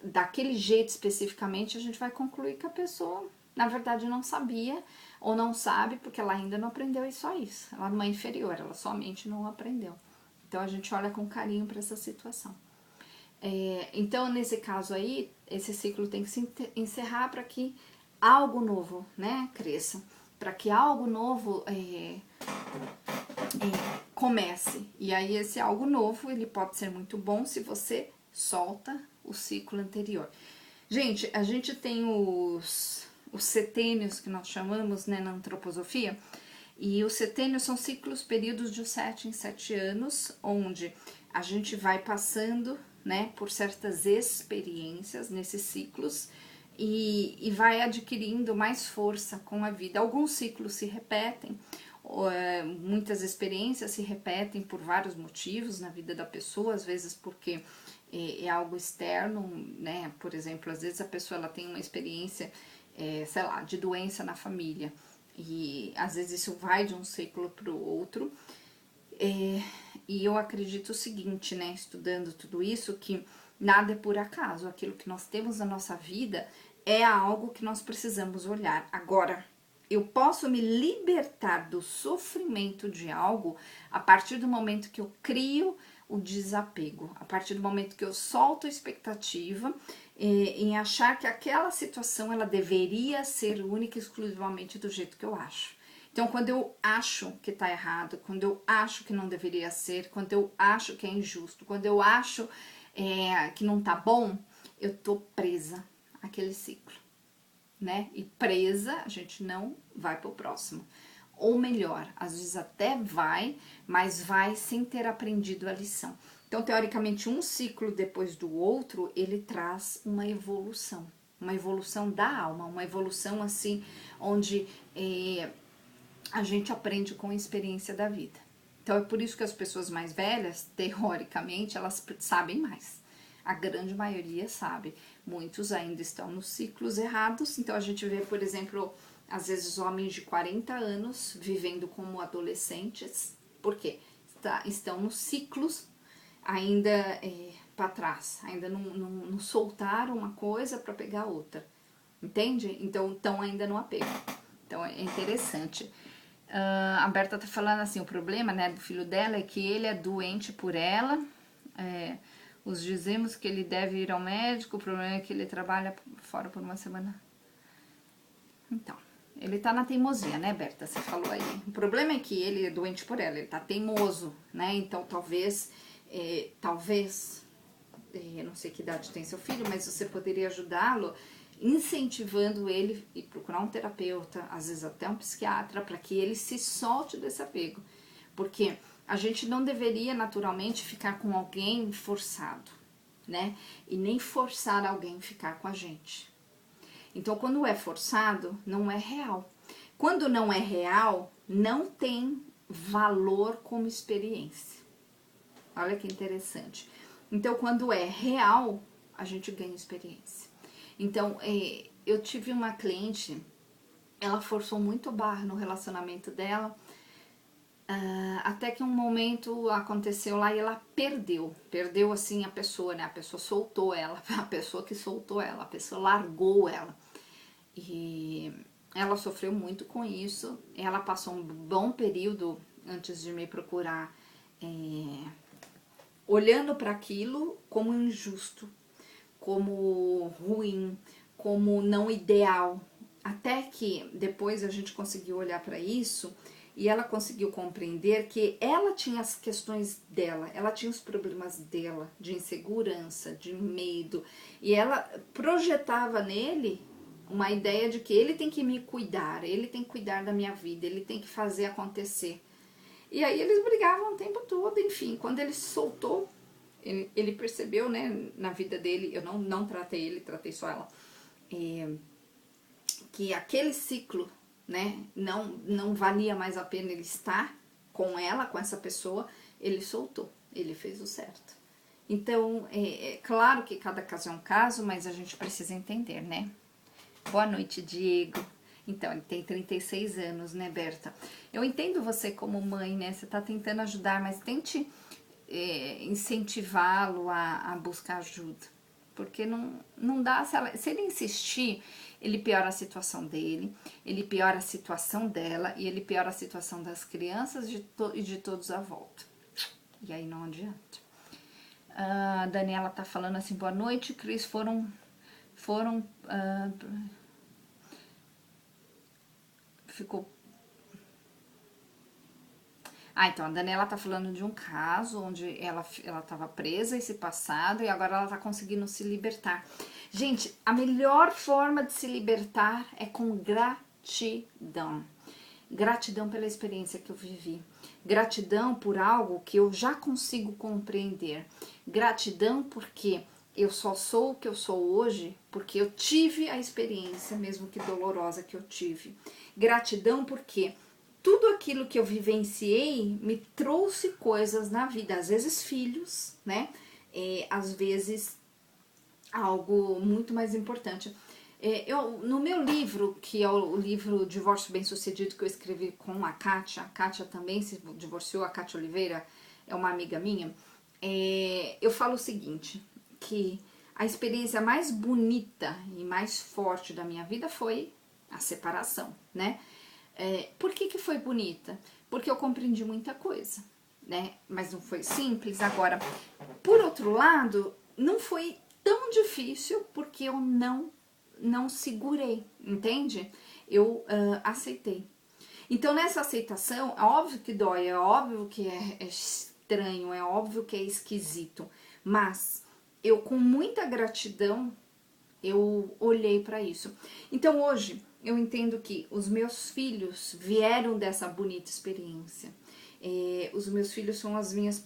daquele jeito especificamente, a gente vai concluir que a pessoa, na verdade, não sabia ou não sabe porque ela ainda não aprendeu e só isso. Ela é uma inferior, ela somente não aprendeu. Então, a gente olha com carinho para essa situação. Então, nesse caso aí, esse ciclo tem que se encerrar para que algo novo, né, cresça. Para que algo novo comece. E aí, esse algo novo, ele pode ser muito bom se você solta o ciclo anterior. Gente, a gente tem os setênios que nós chamamos, né, na antroposofia, e os setênios são ciclos, períodos de 7 em 7 anos, onde a gente vai passando, né, por certas experiências nesses ciclos e vai adquirindo mais força com a vida. Alguns ciclos se repetem, muitas experiências se repetem por vários motivos na vida da pessoa, às vezes porque é algo externo, né? Por exemplo, às vezes a pessoa ela tem uma experiência, sei lá, de doença na família e às vezes isso vai de um ciclo para o outro. E eu acredito o seguinte, né? Estudando tudo isso, que nada é por acaso. Aquilo que nós temos na nossa vida é algo que nós precisamos olhar. Agora, Eu posso me libertar do sofrimento de algo a partir do momento que eu crio o desapego, a partir do momento que eu solto a expectativa em achar que aquela situação ela deveria ser única e exclusivamente do jeito que eu acho. Então, quando eu acho que tá errado, quando eu acho que não deveria ser, quando eu acho que é injusto, quando eu acho que não tá bom, eu tô presa àquele ciclo, né? E presa, a gente não vai pro próximo. Ou melhor, às vezes até vai, mas vai sem ter aprendido a lição. Então, teoricamente, um ciclo depois do outro, ele traz uma evolução da alma, uma evolução assim, onde a gente aprende com a experiência da vida. Então, é por isso que as pessoas mais velhas, teoricamente, elas sabem mais. A grande maioria sabe. Muitos ainda estão nos ciclos errados. Então, a gente vê, por exemplo, às vezes homens de 40 anos vivendo como adolescentes. Por quê? Estão nos ciclos ainda para trás. Ainda não soltaram uma coisa para pegar outra. Entende? Então, estão ainda no apego. Então, é interessante. A Berta tá falando assim, o problema, né, do filho dela é que ele é doente por ela, os dizemos que ele deve ir ao médico, o problema é que ele trabalha fora por uma semana. Então, ele tá na teimosia, né, Berta, você falou aí. O problema é que ele é doente por ela, ele tá teimoso, né, então talvez, não sei que idade tem seu filho, mas você poderia ajudá-lo incentivando ele a procurar um terapeuta, às vezes até um psiquiatra, para que ele se solte desse apego. Porque a gente não deveria naturalmente ficar com alguém forçado, né? E nem forçar alguém a ficar com a gente. Então, quando é forçado, não é real. Quando não é real, não tem valor como experiência. Olha que interessante. Então, quando é real, a gente ganha experiência. Então, eu tive uma cliente, ela forçou muito a barra no relacionamento dela, até que um momento aconteceu lá e ela perdeu assim a pessoa, né? A pessoa soltou ela, a pessoa que soltou ela, a pessoa largou ela. E ela sofreu muito com isso, ela passou um bom período antes de me procurar, olhando para aquilo como injusto, como ruim, como não ideal. Até que depois a gente conseguiu olhar para isso e ela conseguiu compreender que ela tinha as questões dela, ela tinha os problemas dela, de insegurança, de medo, e ela projetava nele uma ideia de que ele tem que me cuidar, ele tem que cuidar da minha vida, ele tem que fazer acontecer. E aí eles brigavam o tempo todo, enfim, quando ele soltou, ele percebeu, né, na vida dele, eu não tratei ele, tratei só ela, que aquele ciclo, né, não valia mais a pena ele estar com ela, com essa pessoa, ele soltou, ele fez o certo. Então, é claro que cada caso é um caso, mas a gente precisa entender, né? Boa noite, Diego. Então, ele tem 36 anos, né, Berta? Eu entendo você como mãe, né? Você tá tentando ajudar, mas tente incentivá-lo a buscar ajuda. Porque não dá, se ele insistir, ele piora a situação dele, ele piora a situação dela e ele piora a situação das crianças e de todos à volta. E aí não adianta. A Daniela tá falando assim, boa noite, Cris, ficou... Então, a Daniela tá falando de um caso onde ela tava presa esse passado e agora ela tá conseguindo se libertar. Gente, a melhor forma de se libertar é com gratidão. Gratidão pela experiência que eu vivi. Gratidão por algo que eu já consigo compreender. Gratidão porque eu só sou o que eu sou hoje porque eu tive a experiência, mesmo que dolorosa, que eu tive. Gratidão porque tudo aquilo que eu vivenciei me trouxe coisas na vida, às vezes filhos, né? Às vezes algo muito mais importante. No meu livro, que é o livro Divórcio Bem-Sucedido, que eu escrevi com a Kátia também se divorciou, a Kátia Oliveira é uma amiga minha, eu falo o seguinte, que a experiência mais bonita e mais forte da minha vida foi a separação, né? Por que que foi bonita? Porque eu compreendi muita coisa, né? Mas não foi simples. Agora, por outro lado, não foi tão difícil porque eu não segurei, entende? Eu aceitei. Então, nessa aceitação, é óbvio que dói, é óbvio que é estranho, é óbvio que é esquisito, mas eu, com muita gratidão, eu olhei para isso. Então, hoje, eu entendo que os meus filhos vieram dessa bonita experiência. Os meus filhos são as minhas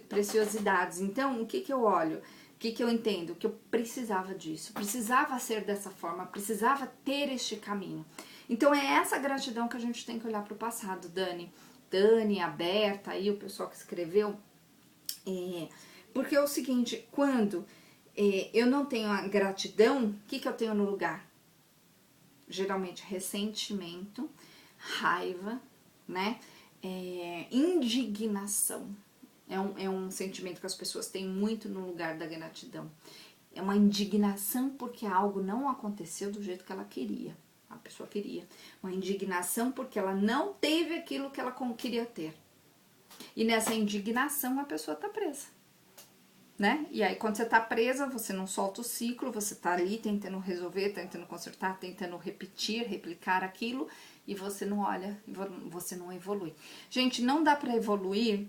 preciosidades. Então, o que que eu olho? O que que eu entendo? Que eu precisava disso, precisava ser dessa forma, precisava ter este caminho. Então, é essa gratidão que a gente tem que olhar para o passado, Dani, a Berta, aí o pessoal que escreveu. Porque é o seguinte, quando eu não tenho a gratidão, o que que eu tenho no lugar? Geralmente ressentimento, raiva, né? Indignação. É um sentimento que as pessoas têm muito no lugar da gratidão. É uma indignação porque algo não aconteceu do jeito que ela queria. A pessoa queria. Uma indignação porque ela não teve aquilo que ela queria ter. E nessa indignação a pessoa tá presa, né? E aí quando você tá presa, você não solta o ciclo, você tá ali tentando resolver, tentando consertar, tentando repetir, replicar aquilo, e você não olha, você não evolui. Gente, não dá pra evoluir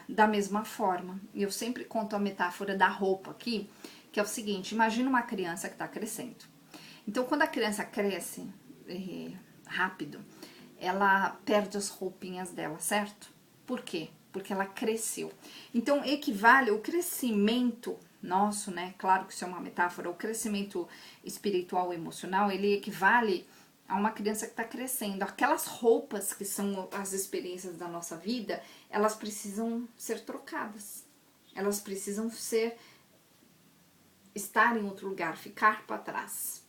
da mesma forma. Eu sempre conto a metáfora da roupa aqui, que é o seguinte, imagina uma criança que tá crescendo. Então quando a criança cresce rápido, ela perde as roupinhas dela, certo? Por quê? Porque ela cresceu. Então, equivale o crescimento nosso, né? Claro que isso é uma metáfora, o crescimento espiritual e emocional, ele equivale a uma criança que está crescendo. Aquelas roupas que são as experiências da nossa vida, elas precisam ser trocadas. Elas precisam estar em outro lugar, ficar para trás.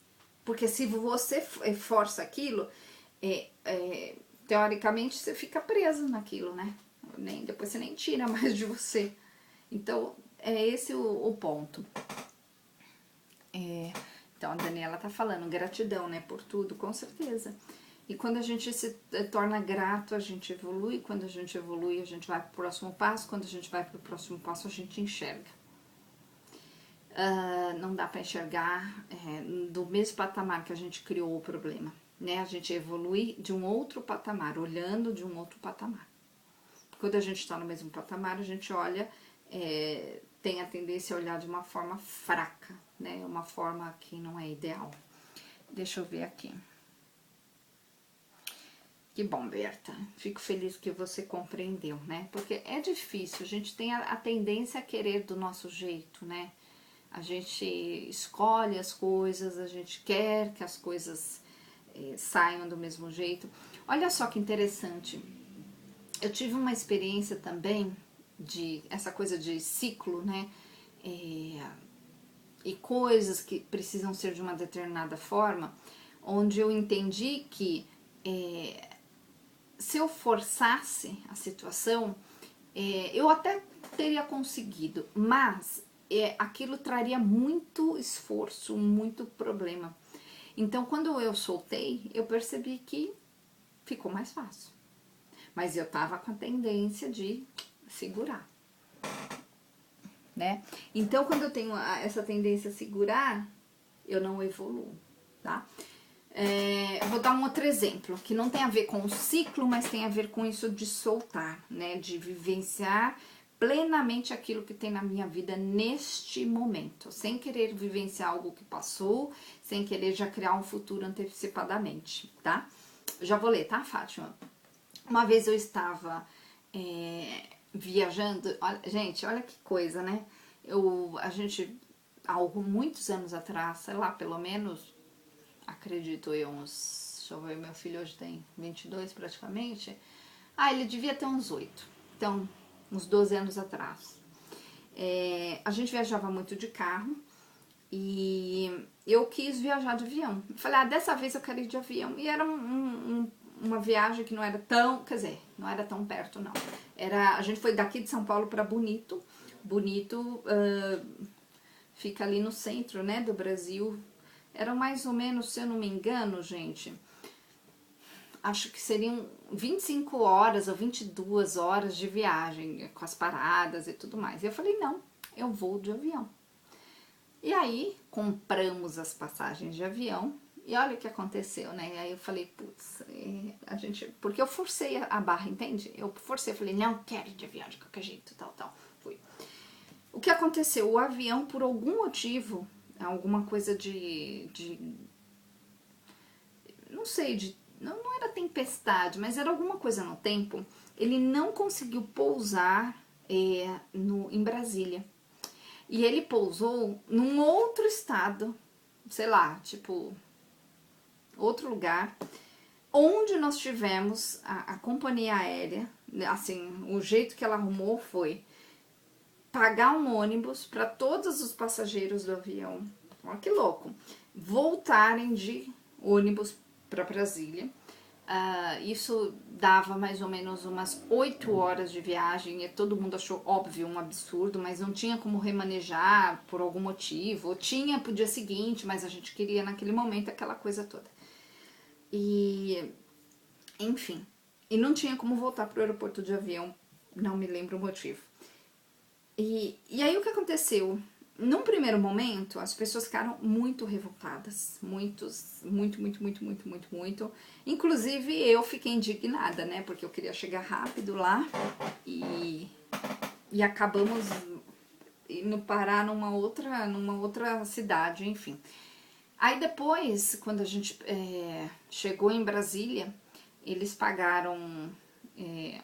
Porque se você força aquilo, teoricamente você fica preso naquilo, né? Depois você nem tira mais de você. Então, é esse o ponto. Então, a Daniela tá falando, gratidão, né? Por tudo, com certeza. E quando a gente se torna grato, a gente evolui. Quando a gente evolui, a gente vai pro próximo passo. Quando a gente vai pro próximo passo, a gente enxerga. Não dá para enxergar do mesmo patamar que a gente criou o problema, né? A gente evolui de um outro patamar, olhando de um outro patamar. Quando a gente está no mesmo patamar, a gente olha, tem a tendência a olhar de uma forma fraca, né? Uma forma que não é ideal. Deixa eu ver aqui. Que bom, Berta. Fico feliz que você compreendeu, né? Porque é difícil, a gente tem a tendência a querer do nosso jeito, né? A gente escolhe as coisas, a gente quer que as coisas saiam do mesmo jeito. Olha só que interessante. Eu tive uma experiência também de essa coisa de ciclo, né? E coisas que precisam ser de uma determinada forma, onde eu entendi que se eu forçasse a situação, eu até teria conseguido, mas aquilo traria muito esforço, muito problema. Então, quando eu soltei, eu percebi que ficou mais fácil. Mas eu tava com a tendência de segurar, né? Então, quando eu tenho essa tendência a segurar, eu não evoluo, tá? Eu vou dar um outro exemplo, que não tem a ver com o ciclo, mas tem a ver com isso de soltar, né? De vivenciar plenamente aquilo que tem na minha vida neste momento, sem querer vivenciar algo que passou, sem querer já criar um futuro antecipadamente, tá? Já vou ler, tá, Fátima? Uma vez eu estava viajando, gente, olha que coisa, né? A gente, há muitos anos atrás, sei lá, pelo menos, acredito eu, deixa eu ver, meu filho hoje tem 22 praticamente, ele devia ter uns 8, então, uns 12 anos atrás. A gente viajava muito de carro e eu quis viajar de avião. Falei, dessa vez eu quero ir de avião. E era uma viagem que não era tão, quer dizer, não era tão perto, não. A gente foi daqui de São Paulo para Bonito. Bonito fica ali no centro, né, do Brasil. Era mais ou menos, se eu não me engano, gente, acho que seriam 25 horas ou 22 horas de viagem, com as paradas e tudo mais. E eu falei, não, eu vou de avião. E aí, compramos as passagens de avião, e olha o que aconteceu, né? Aí eu falei, putz, porque eu forcei a barra, entende? Eu forcei, falei, não, quero ir de avião de qualquer jeito, tal, tal. Fui. O que aconteceu? O avião, por algum motivo, alguma coisa não sei, não era tempestade, mas era alguma coisa no tempo, ele não conseguiu pousar em Brasília. E ele pousou num outro estado, sei lá, tipo, outro lugar, onde nós tivemos a companhia aérea, assim, o jeito que ela arrumou foi pagar um ônibus para todos os passageiros do avião, olha que louco, voltarem de ônibus para Brasília. Isso dava mais ou menos umas 8 horas de viagem e todo mundo achou óbvio um absurdo, mas não tinha como remanejar por algum motivo, ou tinha pro dia seguinte, mas a gente queria naquele momento aquela coisa toda. E, enfim, e não tinha como voltar pro aeroporto de avião, não me lembro o motivo. E aí o que aconteceu? Num primeiro momento, as pessoas ficaram muito revoltadas, muito. Inclusive eu fiquei indignada, né? Porque eu queria chegar rápido lá e acabamos indo parar numa outra cidade, enfim. Aí depois, quando a gente chegou em Brasília, eles pagaram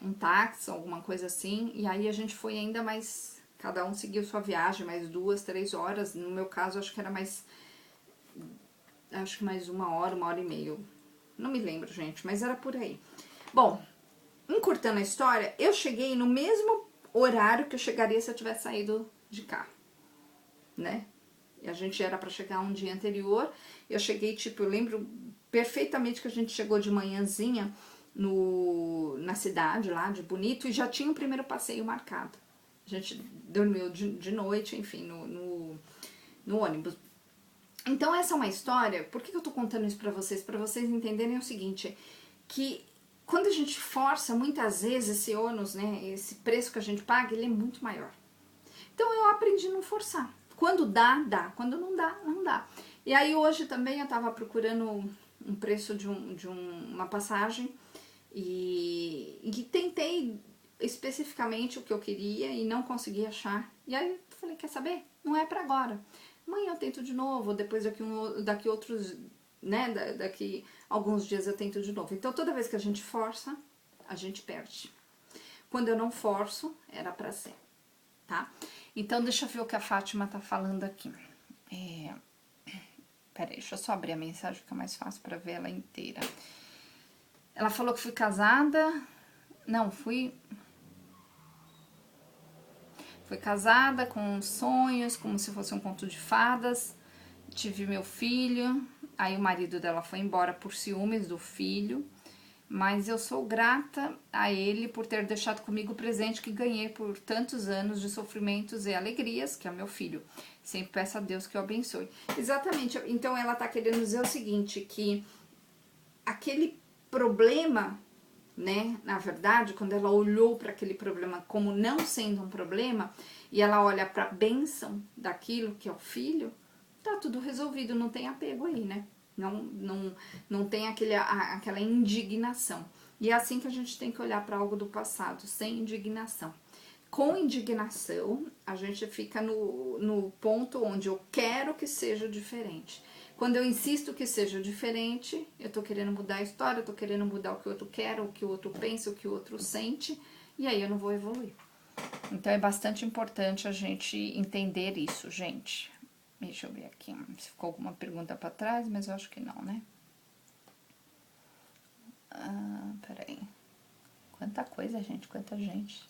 um táxi, alguma coisa assim, e aí a gente foi ainda mais. Cada um seguiu sua viagem, mais 2, 3 horas. No meu caso, acho que era mais 1 hora e meia. Não me lembro, gente, mas era por aí. Bom, encurtando a história, eu cheguei no mesmo horário que eu chegaria se eu tivesse saído de carro, né? E a gente era pra chegar um dia anterior. Eu cheguei, tipo, eu lembro perfeitamente que a gente chegou de manhãzinha na cidade lá, de Bonito, e já tinha o primeiro passeio marcado. A gente dormiu de noite, enfim, no ônibus. Então essa é uma história, por que eu tô contando isso pra vocês? Pra vocês entenderem o seguinte, que quando a gente força, muitas vezes esse ônus, né, esse preço que a gente paga, ele é muito maior. Então eu aprendi a não forçar. Quando dá, dá. Quando não dá, não dá. E aí hoje também eu tava procurando um preço de uma passagem e tentei especificamente o que eu queria e não consegui achar. E aí eu falei, quer saber? Não é pra agora. Amanhã eu tento de novo, depois daqui outros, né, daqui alguns dias eu tento de novo. Então toda vez que a gente força, a gente perde. Quando eu não forço, era pra ser, tá? Então deixa eu ver o que a Fátima tá falando aqui. Peraí, deixa eu só abrir a mensagem, fica mais fácil pra ver ela inteira. Ela falou que fui casada. Não, fui casada com sonhos, como se fosse um conto de fadas. Tive meu filho, aí o marido dela foi embora por ciúmes do filho, mas eu sou grata a ele por ter deixado comigo o presente que ganhei por tantos anos de sofrimentos e alegrias, que é o meu filho. Sempre peço a Deus que o abençoe. Exatamente, então ela tá querendo dizer o seguinte, que aquele problema, né, na verdade, quando ela olhou para aquele problema como não sendo um problema, e ela olha para a bênção daquilo que é o filho, tá tudo resolvido, não tem apego aí, né? Não tem aquela indignação. E é assim que a gente tem que olhar para algo do passado, sem indignação. Com indignação, a gente fica no ponto onde eu quero que seja diferente. Quando eu insisto que seja diferente, eu tô querendo mudar a história, eu tô querendo mudar o que o outro quer, o que o outro pensa, o que o outro sente, e aí eu não vou evoluir. Então é bastante importante a gente entender isso, gente. Deixa eu ver aqui se ficou alguma pergunta pra trás, mas eu acho que não, né? Peraí. Quanta coisa, gente, quanta gente.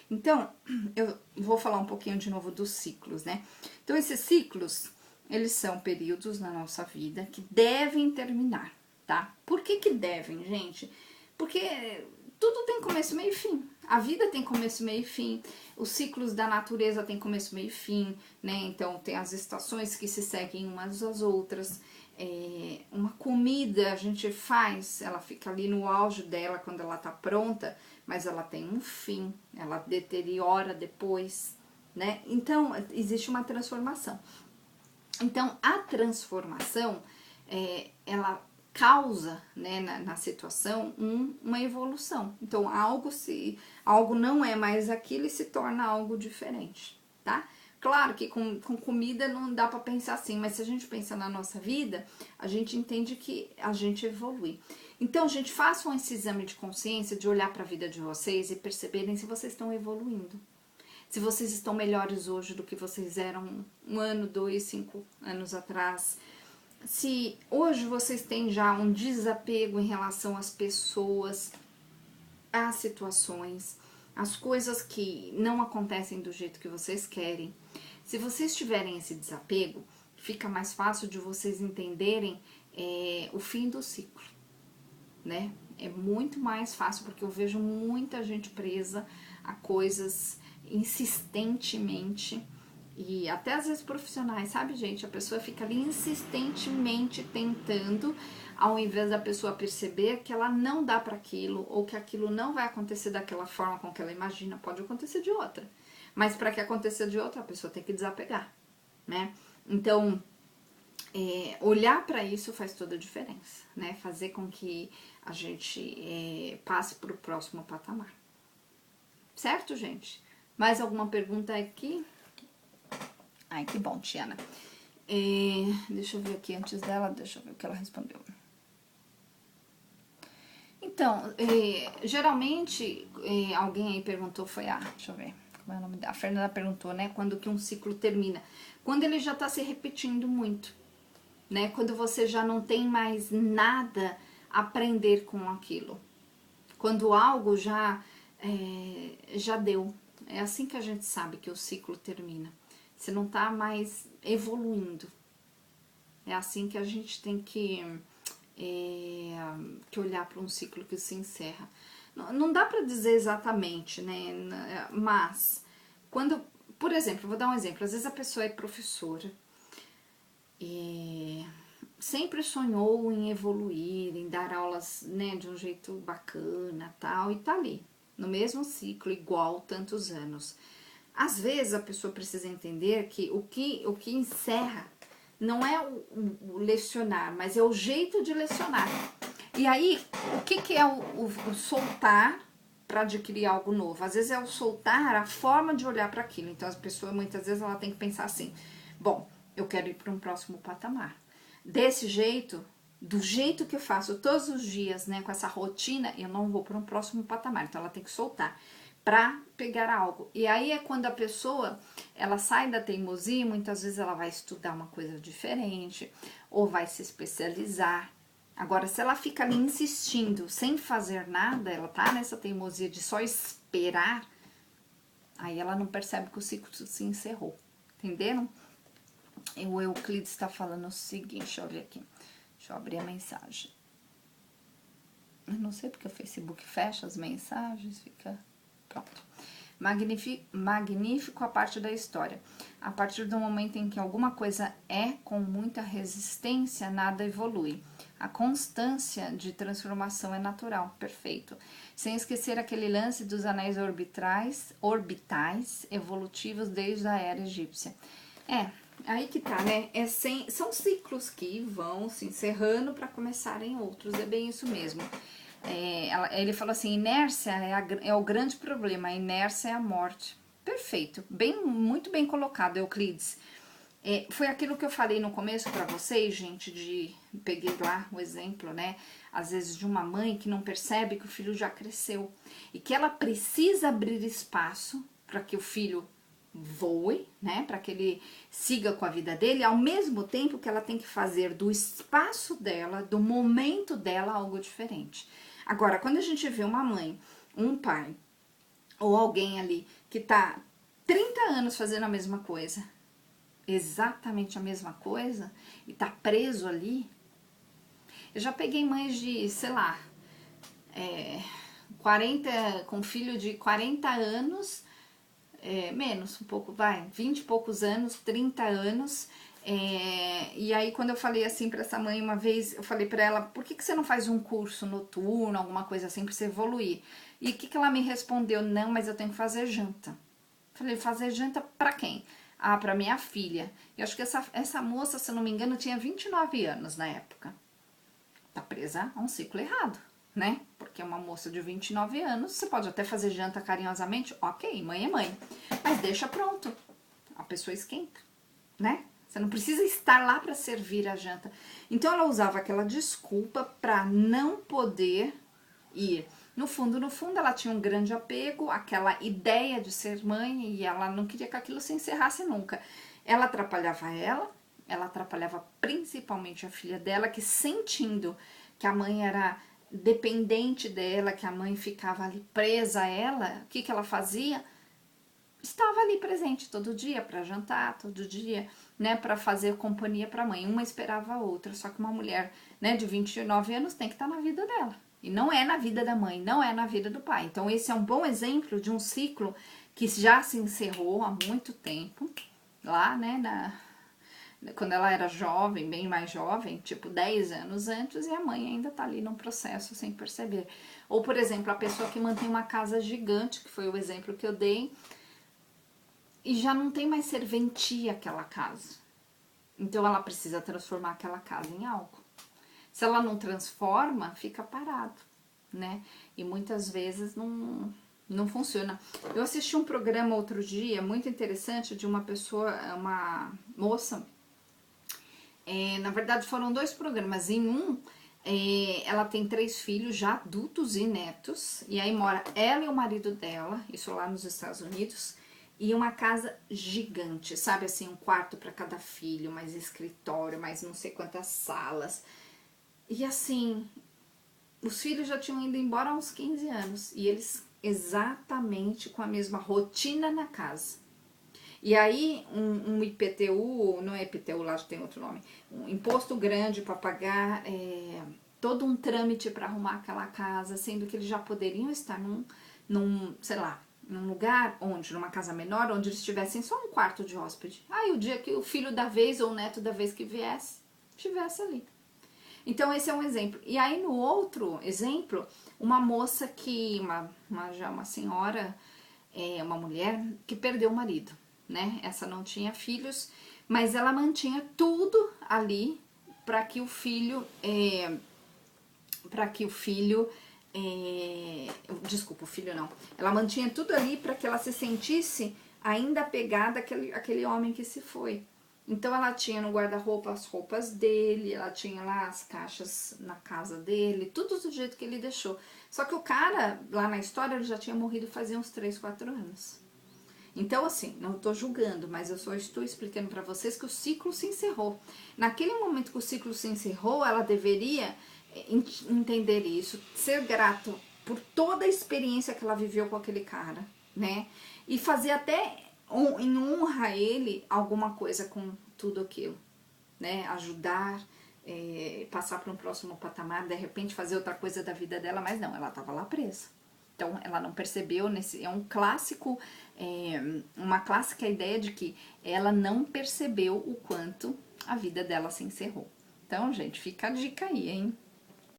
Então, eu vou falar um pouquinho de novo dos ciclos, né? Então, esses ciclos, eles são períodos na nossa vida que devem terminar, tá? Por que devem, gente? Porque tudo tem começo, meio e fim. A vida tem começo, meio e fim. Os ciclos da natureza têm começo, meio e fim, né? Então, tem as estações que se seguem umas às outras. Uma comida a gente faz, ela fica ali no auge dela quando ela tá pronta, mas ela tem um fim, ela deteriora depois, né? Então, existe uma transformação. Então, a transformação, ela causa, né, na situação uma evolução. Então, algo não é mais aquilo e se torna algo diferente, tá? Claro que com comida não dá para pensar assim, mas se a gente pensa na nossa vida, a gente entende que a gente evolui. Então, gente, façam esse exame de consciência, de olhar para a vida de vocês e perceberem se vocês estão evoluindo. Se vocês estão melhores hoje do que vocês eram 1 ano, 2, 5 anos atrás. Se hoje vocês têm já um desapego em relação às pessoas, às situações, às coisas que não acontecem do jeito que vocês querem. Se vocês tiverem esse desapego, fica mais fácil de vocês entenderem o fim do ciclo, né? É muito mais fácil, porque eu vejo muita gente presa a coisas insistentemente, e até às vezes profissionais, sabe, gente? A pessoa fica ali insistentemente tentando, ao invés da pessoa perceber que ela não dá para aquilo, ou que aquilo não vai acontecer daquela forma com que ela imagina, pode acontecer de outra. Mas para que aconteça de outra, a pessoa tem que desapegar, né? Então, olhar para isso faz toda a diferença, né? Fazer com que a gente passe para o próximo patamar. Certo, gente? Mais alguma pergunta aqui? Ai, que bom, Tiana. Deixa eu ver aqui antes dela, deixa eu ver o que ela respondeu. Então, geralmente, alguém aí perguntou, deixa eu ver, como é o nome dela? A Fernanda perguntou, né, quando que um ciclo termina. Quando ele já tá se repetindo muito, né, quando você já não tem mais nada a aprender com aquilo. Quando algo já deu. É assim que a gente sabe que o ciclo termina. Você não tá mais evoluindo. É assim que a gente tem que olhar para um ciclo que se encerra. Não dá para dizer exatamente, né? Mas, quando, por exemplo, vou dar um exemplo. Às vezes a pessoa é professora e sempre sonhou em evoluir, em dar aulas, né, de um jeito bacana, tal, e tá ali, no mesmo ciclo, igual tantos anos. Às vezes a pessoa precisa entender que o que encerra não é o lecionar, mas é o jeito de lecionar. E aí, o que é o soltar para adquirir algo novo? Às vezes é o soltar a forma de olhar para aquilo. Então, as pessoas, muitas vezes, ela tem que pensar assim, bom, eu quero ir para um próximo patamar. Desse jeito, do jeito que eu faço todos os dias, né, com essa rotina, eu não vou para um próximo patamar. Então, ela tem que soltar para pegar algo. E aí é quando a pessoa, ela sai da teimosia, muitas vezes ela vai estudar uma coisa diferente, ou vai se especializar. Agora, se ela fica ali insistindo, sem fazer nada, ela tá nessa teimosia de só esperar, aí ela não percebe que o ciclo se encerrou. Entenderam? O Euclides está falando o seguinte, deixa eu ver aqui. Deixa eu abrir a mensagem. Eu não sei porque o Facebook fecha as mensagens, fica... Pronto. Magnífico a parte da história. A partir do momento em que alguma coisa é com muita resistência, nada evolui. A constância de transformação é natural. Perfeito. Sem esquecer aquele lance dos anéis orbitais evolutivos desde a era egípcia. Aí que tá, né? São ciclos que vão se encerrando para começarem outros. É bem isso mesmo. Ele falou assim, inércia é o grande problema, a inércia é a morte. Perfeito, muito bem colocado, Euclides. Foi aquilo que eu falei no começo para vocês, gente, peguei lá o exemplo, né? Às vezes de uma mãe que não percebe que o filho já cresceu e que ela precisa abrir espaço para que o filho voe, né? Para que ele siga com a vida dele, ao mesmo tempo que ela tem que fazer do espaço dela, do momento dela, algo diferente. Agora, quando a gente vê uma mãe, um pai, ou alguém ali que tá 30 anos fazendo a mesma coisa, exatamente a mesma coisa, e tá preso ali, eu já peguei mães de, sei lá, 40, com filho de 40 anos, menos um pouco, 20 e poucos anos, 30 anos, E aí quando eu falei assim pra essa mãe uma vez, eu falei pra ela, por que que você não faz um curso noturno, alguma coisa assim pra você evoluir? E o que que ela me respondeu? Não, mas eu tenho que fazer janta. Falei, fazer janta pra quem? Ah, pra minha filha. Eu acho que essa moça, se eu não me engano, tinha 29 anos na época. Tá presa a um ciclo errado, né? Porque uma moça de 29 anos, você pode até fazer janta carinhosamente, ok, mãe é mãe. Mas deixa pronto, a pessoa esquenta, né? Você não precisa estar lá para servir a janta. Então ela usava aquela desculpa para não poder ir. No fundo, ela tinha um grande apego àquela ideia de ser mãe e ela não queria que aquilo se encerrasse nunca. Ela atrapalhava principalmente a filha dela, que sentindo que a mãe era dependente dela, que a mãe ficava ali presa a ela, o que que ela fazia? Estava ali presente todo dia para jantar, todo dia, né, para fazer companhia para a mãe. Uma esperava a outra, só que uma mulher, né, de 29 anos tem que estar na vida dela. E não é na vida da mãe, não é na vida do pai. Então esse é um bom exemplo de um ciclo que já se encerrou há muito tempo, lá, né, quando ela era jovem, bem mais jovem, tipo 10 anos antes, e a mãe ainda tá ali num processo sem perceber. Ou, por exemplo, a pessoa que mantém uma casa gigante, que foi o exemplo que eu dei, e já não tem mais serventia aquela casa. Então ela precisa transformar aquela casa em algo. Se ela não transforma, fica parado, né? E muitas vezes não funciona. Eu assisti um programa outro dia, muito interessante, de uma pessoa, uma moça. Na verdade foram dois programas. Em um, ela tem 3 filhos já adultos e netos. E aí mora ela e o marido dela, isso lá nos Estados Unidos. E uma casa gigante, sabe assim, um quarto para cada filho, mais escritório, mais não sei quantas salas. E assim, os filhos já tinham ido embora há uns 15 anos. E eles exatamente com a mesma rotina na casa. E aí, um IPTU, não é IPTU, lá tem outro nome, um imposto grande para pagar, todo um trâmite para arrumar aquela casa, sendo que eles já poderiam estar sei lá, num lugar onde, numa casa menor, onde eles tivessem só um quarto de hóspede. Aí o dia que o filho da vez ou o neto da vez que viesse, estivesse ali. Então esse é um exemplo. E aí no outro exemplo, uma moça que, já uma senhora, uma mulher que perdeu o marido, né? Essa não tinha filhos, mas ela mantinha tudo ali para que o filho, desculpa, o filho não. Ela mantinha tudo ali para que ela se sentisse ainda apegada àquele homem que se foi. Então ela tinha no guarda-roupa as roupas dele, ela tinha lá as caixas na casa dele, tudo do jeito que ele deixou. Só que o cara, lá na história, ele já tinha morrido fazia uns 3, 4 anos. Então, assim, não estou julgando, mas eu só estou explicando para vocês que o ciclo se encerrou. Naquele momento que o ciclo se encerrou, ela deveria entender isso, ser grato por toda a experiência que ela viveu com aquele cara, né? E fazer até em honra a ele alguma coisa com tudo aquilo, né? Ajudar, passar para um próximo patamar, de repente fazer outra coisa da vida dela, mas não, ela estava lá presa. Então, ela não percebeu, é um clássico, uma clássica ideia de que ela não percebeu o quanto a vida dela se encerrou. Então, gente, fica a dica aí, hein?